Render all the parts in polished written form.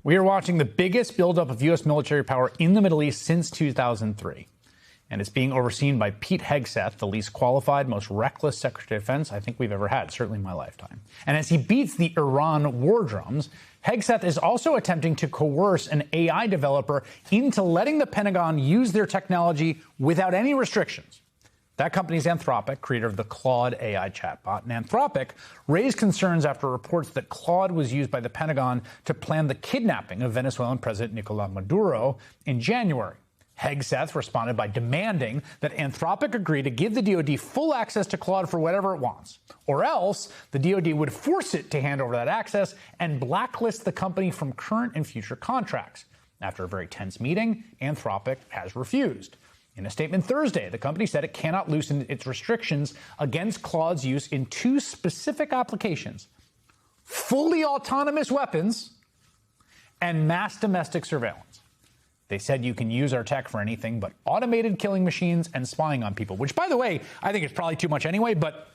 We are watching the biggest buildup of U.S. military power in the Middle East since 2003. And it's being overseen by Pete Hegseth, the least qualified, most reckless Secretary of Defense I think we've ever had, certainly in my lifetime. And as he beats the Iran war drums, Hegseth is also attempting to coerce an AI developer into letting the Pentagon use their technology without any restrictions. That company's Anthropic, creator of the Claude AI chatbot. And Anthropic raised concerns after reports that Claude was used by the Pentagon to plan the kidnapping of Venezuelan President Nicolas Maduro in January. Hegseth responded by demanding that Anthropic agree to give the DoD full access to Claude for whatever it wants, or else the DoD would force it to hand over that access and blacklist the company from current and future contracts. After a very tense meeting, Anthropic has refused. In a statement Thursday, the company said it cannot loosen its restrictions against Claude's use in two specific applications: fully autonomous weapons and mass domestic surveillance. They said you can use our tech for anything but automated killing machines and spying on people, which, by the way, I think is probably too much anyway. But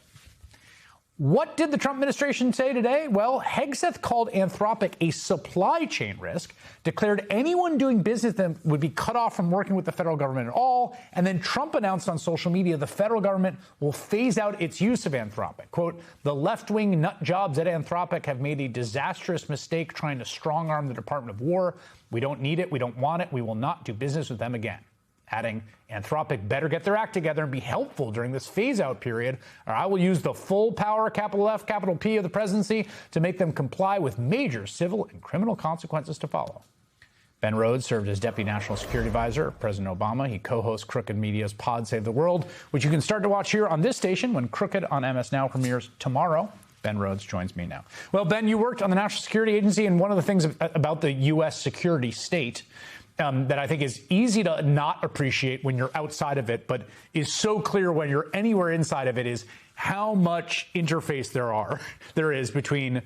what did the Trump administration say today? Well, Hegseth called Anthropic a supply chain risk, declared anyone doing business with them would be cut off from working with the federal government at all, and then Trump announced on social media the federal government will phase out its use of Anthropic. Quote, the left-wing nut jobs at Anthropic have made a disastrous mistake trying to strong-arm the Department of War. We don't need it. We don't want it. We will not do business with them again. Adding, Anthropic better get their act together and be helpful during this phase-out period, or I will use the full power, capital F, capital P, of the presidency to make them comply with major civil and criminal consequences to follow. Ben Rhodes served as Deputy National Security Advisor of President Obama. He co-hosts Crooked Media's Pod Save the World, which you can start to watch here on this station when Crooked on MS Now premieres tomorrow. Ben Rhodes joins me now. Well, Ben, you worked on the National Security Agency, and one of the things about the U.S. security state that I think is easy to not appreciate when you're outside of it, but is so clear when you're anywhere inside of it, is how much interface there is between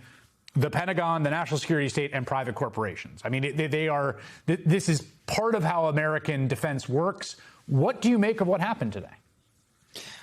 the Pentagon, the national security state, and private corporations. I mean, this is part of how American defense works. What do you make of what happened today?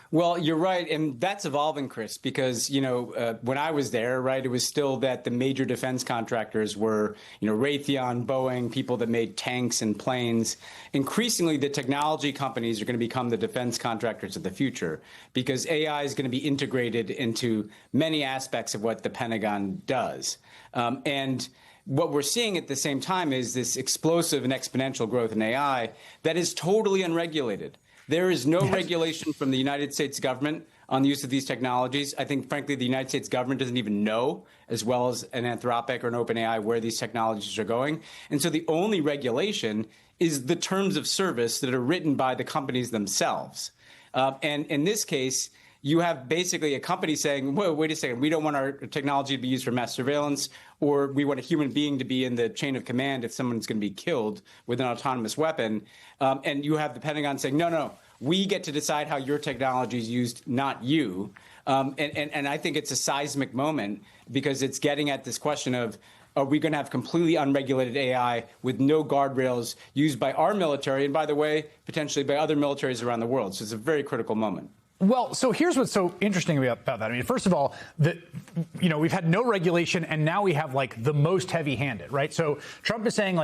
Well, you're right. And that's evolving, Chris, because, when I was there, right, it was still that the major defense contractors were, Raytheon, Boeing, people that made tanks and planes. Increasingly, the technology companies are going to become the defense contractors of the future because AI is going to be integrated into many aspects of what the Pentagon does. And what we're seeing at the same time is this explosive and exponential growth in AI that is totally unregulated. There is no regulation from the United States government on the use of these technologies. I think, frankly, the United States government doesn't even know, as well as an Anthropic or an OpenAI, where these technologies are going. And so the only regulation is the terms of service that are written by the companies themselves. And in this case, you have basically a company saying, whoa, wait a second, we don't want our technology to be used for mass surveillance, or we want a human being to be in the chain of command if someone's going to be killed with an autonomous weapon. And you have the Pentagon saying, no, we get to decide how your technology is used, not you. And I think it's a seismic moment because it's getting at this question of, are we going to have completely unregulated AI with no guardrails used by our military and, by the way, potentially by other militaries around the world? So it's a very critical moment. Well, so here's what's so interesting about that. I mean, first of all, we've had no regulation, and now we have like the most heavy-handed, right? So Trump is saying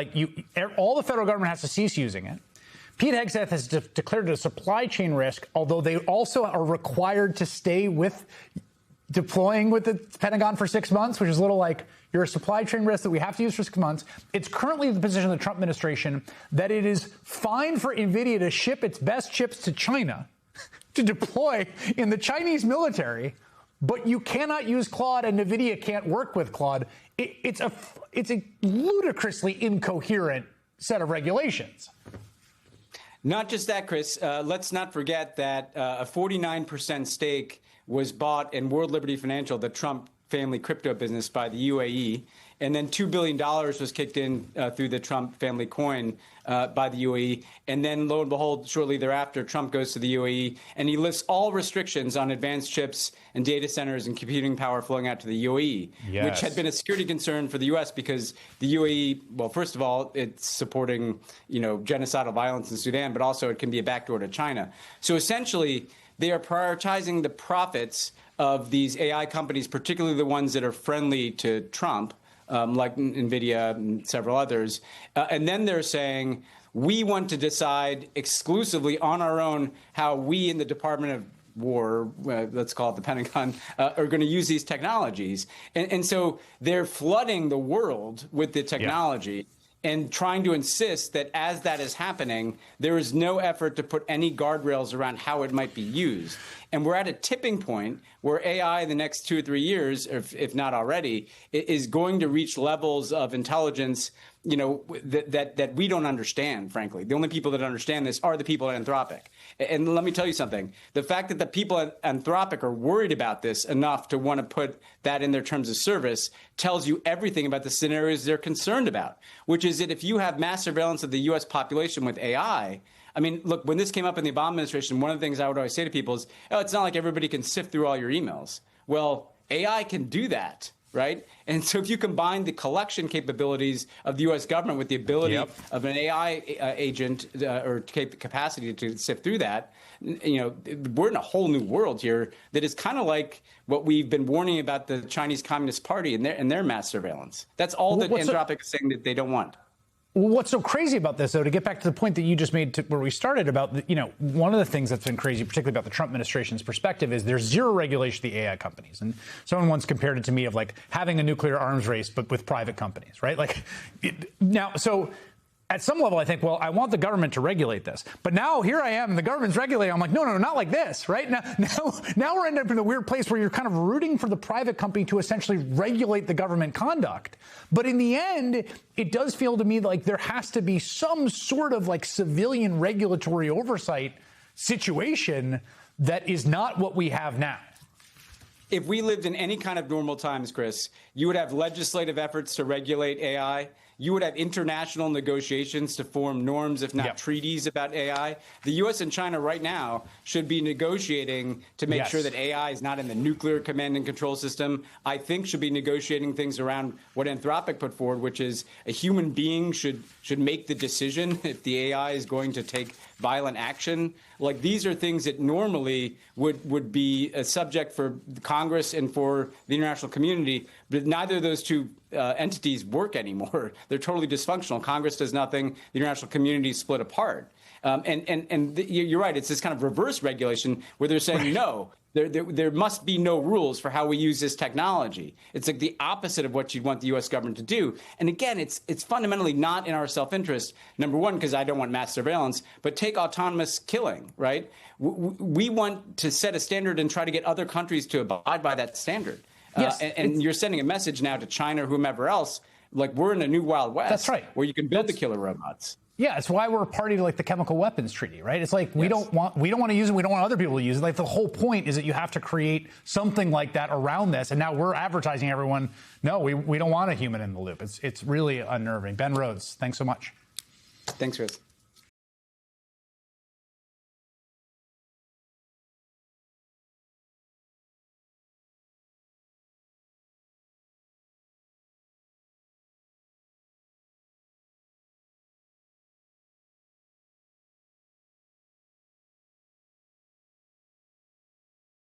all the federal government has to cease using it. Pete Hegseth has declared it a supply chain risk, although they also are required to stay with deploying with the Pentagon for 6 months, which is a little like you're a supply chain risk that we have to use for 6 months. It's currently the position of the Trump administration that it is fine for NVIDIA to ship its best chips to China to deploy in the Chinese military, but you cannot use Claude and NVIDIA can't work with Claude. It's a ludicrously incoherent set of regulations. Not just that, Chris. Let's not forget that a 49% stake was bought in World Liberty Financial, the Trump family crypto business, by the UAE. And then $2 billion was kicked in through the Trump family coin by the UAE. And then, lo and behold, shortly thereafter, Trump goes to the UAE and he lifts all restrictions on advanced chips and data centers and computing power flowing out to the UAE, which had been a security concern for the U.S. because the UAE, well, first of all, it's supporting, genocidal violence in Sudan, but also it can be a backdoor to China. So essentially, they are prioritizing the profits of these AI companies, particularly the ones that are friendly to Trump, like NVIDIA and several others. And then they're saying, we want to decide exclusively on our own how we in the Department of War, let's call it the Pentagon, are going to use these technologies. And so they're flooding the world with the technology and trying to insist that as that is happening, there is no effort to put any guardrails around how it might be used. And we're at a tipping point where AI in the next 2 or 3 years, if not already, is going to reach levels of intelligence, you know, that we don't understand, frankly. The only people that understand this are the people at Anthropic. And let me tell you something. The fact that the people at Anthropic are worried about this enough to want to put that in their terms of service tells you everything about the scenarios they're concerned about, which is that if you have mass surveillance of the U.S. population with AI, I mean, look, when this came up in the Obama administration, one of the things I would always say to people is, oh, it's not like everybody can sift through all your emails. Well, AI can do that, right? And so if you combine the collection capabilities of the U.S. government with the ability of an AI agent or capacity to sift through that, you know, we're in a whole new world here that is kind of like what we've been warning about the Chinese Communist Party and their mass surveillance. That's all that Anthropic is saying that they don't want. What's so crazy about this, though, to get back to the point that you just made where we started about, you know, one of the things that's been crazy, particularly about the Trump administration's perspective, is there's zero regulation of the AI companies. And someone once compared it to me of like having a nuclear arms race, but with private companies, right? Like now, so at some level, I think, well, I want the government to regulate this. But now here I am and the government's regulating. I'm like, no, not like this, right? Now we're ending up in a weird place where you're kind of rooting for the private company to essentially regulate the government conduct. But in the end, it does feel to me like there has to be some sort of like civilian regulatory oversight situation that is not what we have now. If we lived in any kind of normal times, Chris, you would have legislative efforts to regulate AI. You would have international negotiations to form norms, if not treaties, about AI. The U.S. and China right now should be negotiating to make sure that AI is not in the nuclear command and control system. I think should be negotiating things around what Anthropic put forward, which is a human being should make the decision if the AI is going to take violent action. Like, these are things that normally would be a subject for Congress and for the international community, but neither of those two entities work anymore. They're totally dysfunctional. Congress does nothing. The international community is split apart. You're right. It's this kind of reverse regulation where they're saying, no, there must be no rules for how we use this technology. It's like the opposite of what you'd want the U.S. government to do. And again, it's fundamentally not in our self-interest. Number one, because I don't want mass surveillance, but take autonomous killing, right? We want to set a standard and try to get other countries to abide by that standard. Yes, and you're sending a message now to China or whomever else, like we're in a new Wild West. That's right. Where you can build the killer robots. Yeah, it's why we're a party to like the chemical weapons treaty, right? It's like we don't want to use it. We don't want other people to use it. Like the whole point is that you have to create something like that around this. And now we're advertising everyone. No, we don't want a human in the loop. It's really unnerving. Ben Rhodes, thanks so much. Thanks, Chris.